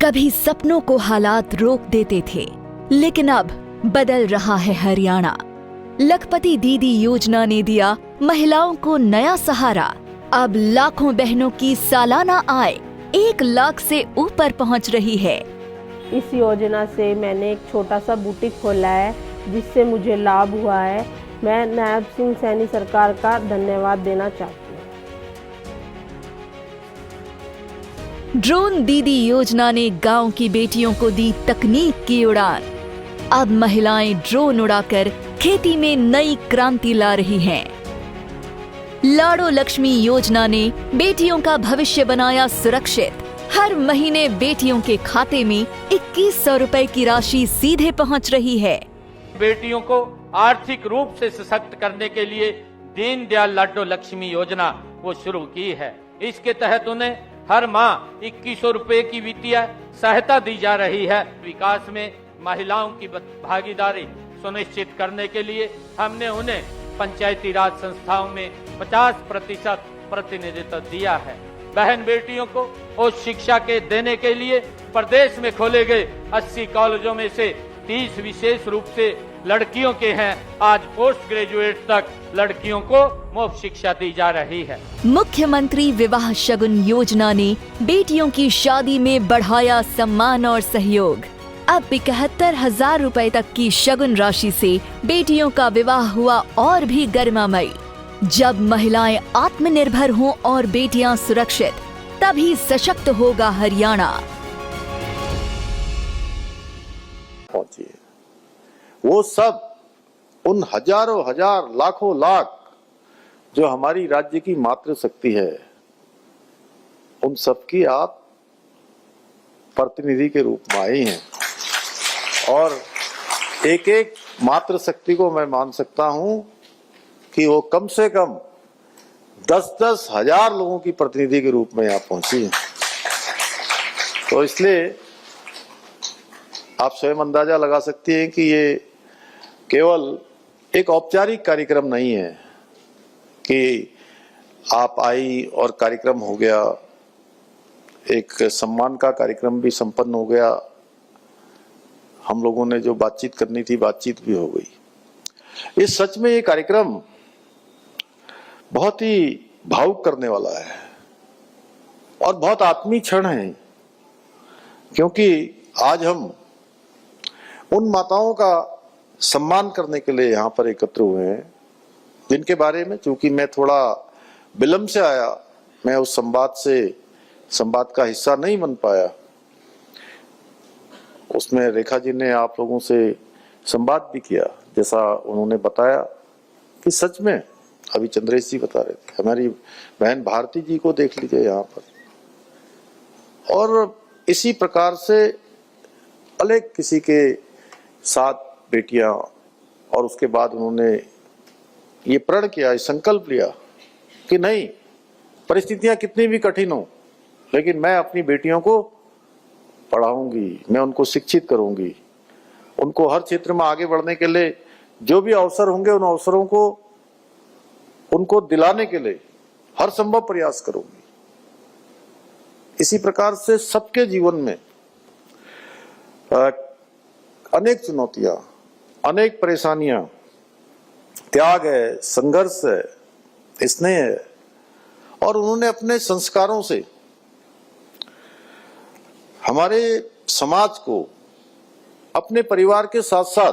कभी सपनों को हालात रोक देते थे, लेकिन अब बदल रहा है हरियाणा। लखपति दीदी योजना ने दिया महिलाओं को नया सहारा। अब लाखों बहनों की सालाना आय 1 लाख से ऊपर पहुंच रही है। इस योजना से मैंने एक छोटा सा बुटीक खोला है, जिससे मुझे लाभ हुआ है। मैं नायब सिंह सैनी सरकार का धन्यवाद देना चाहती हूँ। ड्रोन दीदी योजना ने गांव की बेटियों को दी तकनीक की उड़ान। अब महिलाएं ड्रोन उड़ाकर खेती में नई क्रांति ला रही हैं। लाड़ो लक्ष्मी योजना ने बेटियों का भविष्य बनाया सुरक्षित। हर महीने बेटियों के खाते में 2100 रुपए की राशि सीधे पहुंच रही है। बेटियों को आर्थिक रूप से सशक्त करने के लिए दीनदयाल लाडो लक्ष्मी योजना वो शुरू की है। इसके तहत उन्हें हर माह 2100 रुपए की वित्तीय सहायता दी जा रही है। विकास में महिलाओं की भागीदारी सुनिश्चित करने के लिए हमने उन्हें पंचायती राज संस्थाओं में 50% प्रतिनिधित्व दिया है। बहन बेटियों को उच्च शिक्षा के देने के लिए प्रदेश में खोले गए 80 कॉलेजों में से 30 विशेष रूप से लड़कियों के हैं। आज पोस्ट ग्रेजुएट तक लड़कियों को मुफ्त शिक्षा दी जा रही है। मुख्यमंत्री विवाह शगुन योजना ने बेटियों की शादी में बढ़ाया सम्मान और सहयोग। अब 71,000 रुपए तक की शगुन राशि से बेटियों का विवाह हुआ और भी गरिमामयी। जब महिलाएं आत्मनिर्भर हों और बेटियां सुरक्षित, तभी सशक्त होगा हरियाणा। पहुंचिए वो सब उन हजारों हजार लाखों लाख जो हमारी राज्य की मातृशक्ति है, उन सबकी आप प्रतिनिधि के रूप में आई हैं। और एक एक मातृशक्ति को मैं मान सकता हूं कि वो कम से कम 10-10 हजार लोगों की प्रतिनिधि के रूप में यहाँ पहुंची है। तो इसलिए आप स्वयं अंदाजा लगा सकती हैं कि ये केवल एक औपचारिक कार्यक्रम नहीं है कि आप आई और कार्यक्रम हो गया, एक सम्मान का कार्यक्रम भी संपन्न हो गया। हम लोगों ने जो बातचीत करनी थी, बातचीत भी हो गई। इस सच में ये कार्यक्रम बहुत ही भावुक करने वाला है और बहुत आत्मीय क्षण है, क्योंकि आज हम उन माताओं का सम्मान करने के लिए यहाँ पर एकत्र हुए हैं, जिनके बारे में चूंकि मैं थोड़ा विलंब से आया, मैं उस संवाद का हिस्सा नहीं बन पाया। उसमें रेखा जी ने आप लोगों से संवाद भी किया, जैसा उन्होंने बताया कि सच में अभी चंद्रेश जी बता रहे थे, हमारी बहन भारती जी को देख लीजिए यहाँ पर। और इसी प्रकार से अलग किसी के साथ बेटियां, और उसके बाद उन्होंने ये प्रण किया, संकल्प लिया कि नहीं, परिस्थितियां कितनी भी कठिन हो, लेकिन मैं अपनी बेटियों को पढ़ाऊंगी, मैं उनको शिक्षित करूंगी, उनको हर क्षेत्र में आगे बढ़ने के लिए जो भी अवसर होंगे उन अवसरों को उनको दिलाने के लिए हर संभव प्रयास करूंगी। इसी प्रकार से सबके जीवन में अनेक चुनौतियां, अनेक परेशानियां, त्याग है, संघर्ष है, स्नेह है, और उन्होंने अपने संस्कारों से हमारे समाज को, अपने परिवार के साथ साथ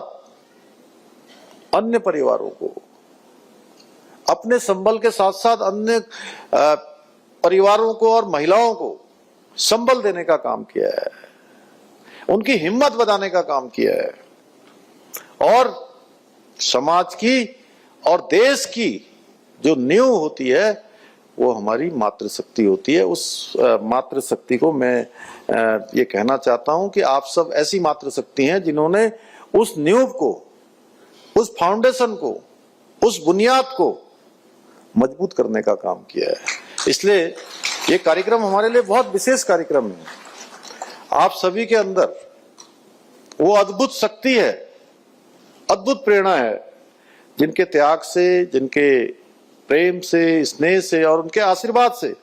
अन्य परिवारों को, अपने संबल के साथ साथ अन्य परिवारों को और महिलाओं को संबल देने का काम किया है, उनकी हिम्मत बढ़ाने का काम किया है, और समाज की और देश की जो नींव होती है वो हमारी मातृशक्ति होती है। उस मातृशक्ति को मैं ये कहना चाहता हूं कि आप सब ऐसी मातृशक्ति हैं जिन्होंने उस नींव को, उस फाउंडेशन को, उस बुनियाद को मजबूत करने का काम किया है। इसलिए ये कार्यक्रम हमारे लिए बहुत विशेष कार्यक्रम है। आप सभी के अंदर वो अद्भुत शक्ति है, अद्भुत प्रेरणा है, जिनके त्याग से, जिनके प्रेम से, स्नेह से और उनके आशीर्वाद से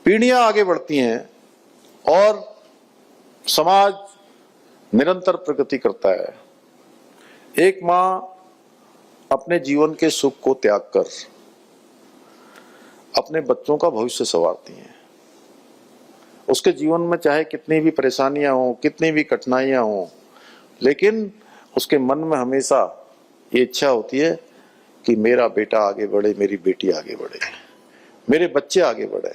पीढ़ियां आगे बढ़ती हैं और समाज निरंतर प्रगति करता है। एक मां अपने जीवन के सुख को त्याग कर अपने बच्चों का भविष्य संवारती है। उसके जीवन में चाहे कितनी भी परेशानियां हो, कितनी भी कठिनाइयां हो, लेकिन उसके मन में हमेशा ये इच्छा होती है कि मेरा बेटा आगे बढ़े, मेरी बेटी आगे बढ़े, मेरे बच्चे आगे बढ़े।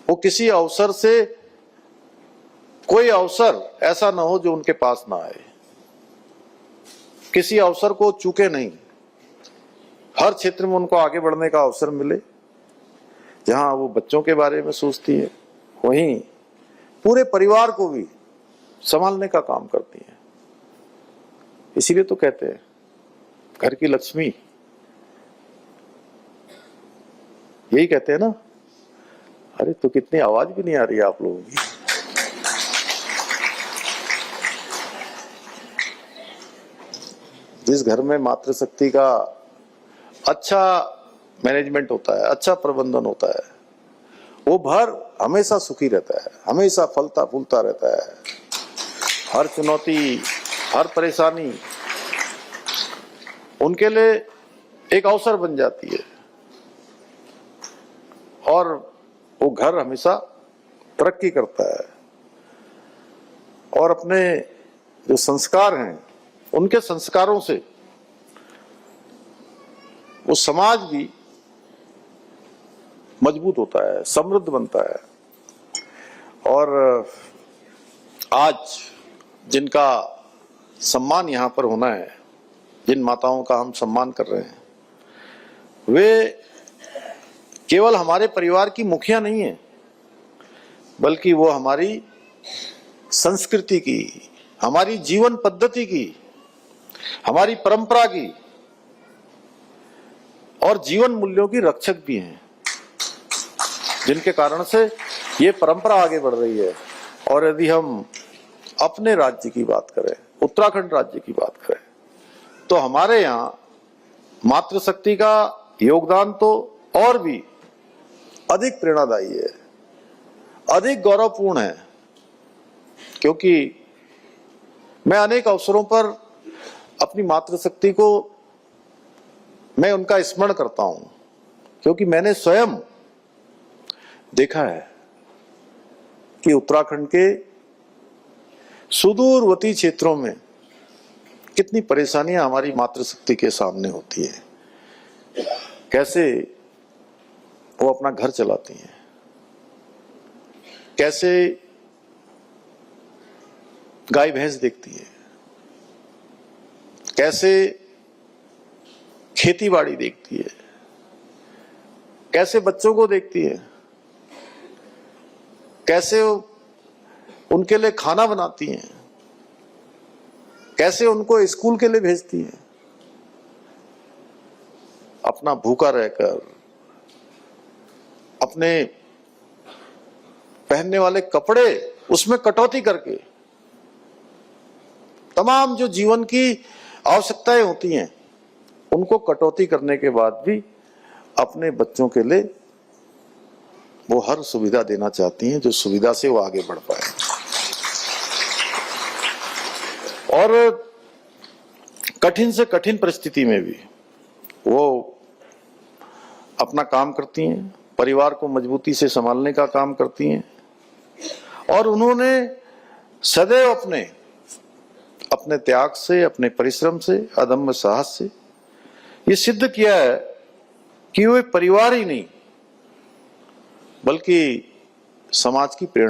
वो किसी अवसर से, कोई अवसर ऐसा ना हो जो उनके पास ना आए, किसी अवसर को चूके नहीं। हर क्षेत्र में उनको आगे बढ़ने का अवसर मिले। जहां वो बच्चों के बारे में सोचती है, वहीं पूरे परिवार को भी संभालने का काम करती है। इसीलिए तो कहते हैं घर की लक्ष्मी, यही कहते हैं ना। अरे तो कितनी आवाज भी नहीं आ रही है आप लोगों की। जिस घर में मातृशक्ति का अच्छा मैनेजमेंट होता है, अच्छा प्रबंधन होता है, वो घर हमेशा सुखी रहता है, हमेशा फलता फूलता रहता है। हर चुनौती, हर परेशानी उनके लिए एक अवसर बन जाती है और वो घर हमेशा तरक्की करता है। और अपने जो संस्कार हैं, उनके संस्कारों से वो समाज भी मजबूत होता है, समृद्ध बनता है। और आज जिनका सम्मान यहाँ पर होना है, जिन माताओं का हम सम्मान कर रहे हैं, वे केवल हमारे परिवार की मुखिया नहीं है, बल्कि वो हमारी संस्कृति की, हमारी जीवन पद्धति की, हमारी परंपरा की और जीवन मूल्यों की रक्षक भी हैं, जिनके कारण से ये परंपरा आगे बढ़ रही है। और यदि हम अपने राज्य की बात करें, उत्तराखंड राज्य की बात करें, तो हमारे यहाँ मातृशक्ति का योगदान तो और भी अधिक प्रेरणादायी है, अधिक गौरवपूर्ण है। क्योंकि मैं अनेक अवसरों पर अपनी मातृशक्ति को, मैं उनका स्मरण करता हूं, क्योंकि मैंने स्वयं देखा है कि उत्तराखंड के सुदूरवर्ती क्षेत्रों में कितनी परेशानियां हमारी मातृशक्ति के सामने होती है। कैसे वो अपना घर चलाती हैं, कैसे गाय भैंस देखती है, कैसे खेती बाड़ी देखती है, कैसे बच्चों को देखती है, कैसे उनके लिए खाना बनाती हैं, कैसे उनको स्कूल के लिए भेजती हैं। अपना भूखा रहकर, अपने पहनने वाले कपड़े उसमें कटौती करके, तमाम जो जीवन की आवश्यकताएं होती हैं उनको कटौती करने के बाद भी अपने बच्चों के लिए वो हर सुविधा देना चाहती हैं, जो सुविधा से वो आगे बढ़ पाए। और कठिन से कठिन परिस्थिति में भी वो अपना काम करती हैं, परिवार को मजबूती से संभालने का काम करती हैं। और उन्होंने सदैव अपने त्याग से, अपने परिश्रम से, अदम्य साहस से ये सिद्ध किया है कि वे परिवार ही नहीं बल्कि समाज की प्रेरणा